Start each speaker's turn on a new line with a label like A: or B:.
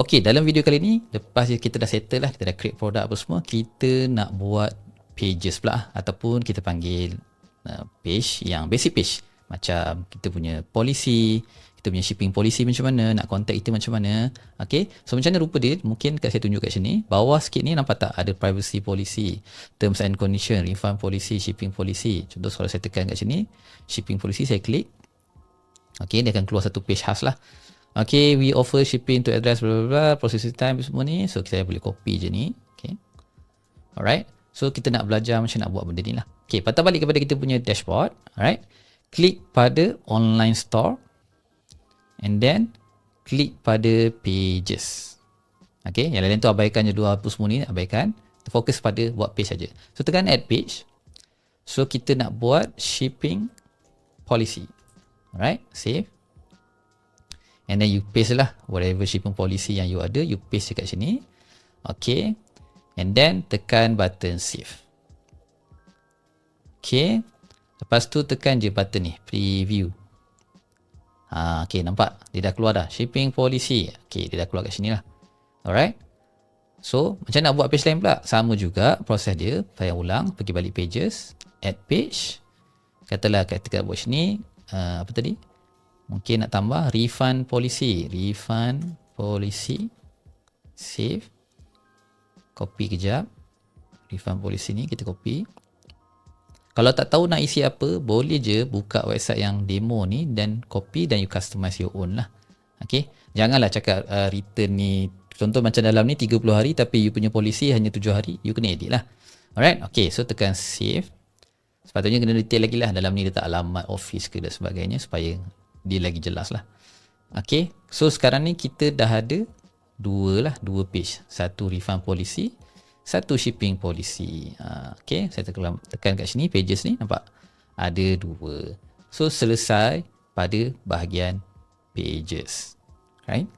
A: Okay, dalam video kali ni, lepas kita dah settle lah, kita dah create produk apa semua, kita nak buat pages pula ataupun kita panggil page yang basic page. Macam kita punya policy, kita punya shipping policy macam mana, nak contact kita macam mana. Okay, so macam mana rupa dia, mungkin saya tunjuk kat sini. Bawah sikit ni nampak tak ada privacy policy, terms and condition, refund policy, shipping policy. Contoh kalau saya tekan kat sini, shipping policy, saya klik. Okay, dia akan keluar satu page khas lah. Okay, we offer shipping to address blah blah blah, processing time semua ni. So saya boleh copy je ni. Okay, alright. So kita nak belajar macam nak buat benda ni lah. Okay, patah balik kepada kita punya dashboard. Alright, klik pada online store and then klik pada pages. Okay, yang lain tu abaikan je, dua apa semua ni abaikan. Fokus pada buat page saja. So tekan add page. So kita nak buat shipping policy. Alright, save. And then you paste lah whatever shipping policy yang you ada, you paste dekat sini. Okay, and then tekan button save. Okay, lepas tu tekan je button ni, preview. Okay, nampak? Dia dah keluar dah, shipping policy. Okay, dia dah keluar kat sini lah. Alright. So, macam nak buat page lain pula? Sama juga proses dia. Saya ulang, pergi balik pages, add page. Katalah kita buat sini, apa tadi? Mungkin nak tambah refund policy. Refund policy. Save. Copy kejap. Refund policy ni kita copy. Kalau tak tahu nak isi apa, boleh je buka website yang demo ni dan copy dan you customize your own lah. Okay. Janganlah cakap return ni. Contoh macam dalam ni 30 hari tapi you punya policy hanya 7 hari. You kena edit lah. Alright. Okay. So tekan save. Sepatutnya kena detail lagi lah. Dalam ni letak alamat office ke dan sebagainya supaya dia lagi jelas lah. Okay, so sekarang ni kita dah ada dua page. Satu refund policy, satu shipping policy. Okay, saya tekan kat sini pages ni, nampak ada dua. So selesai pada bahagian pages, right?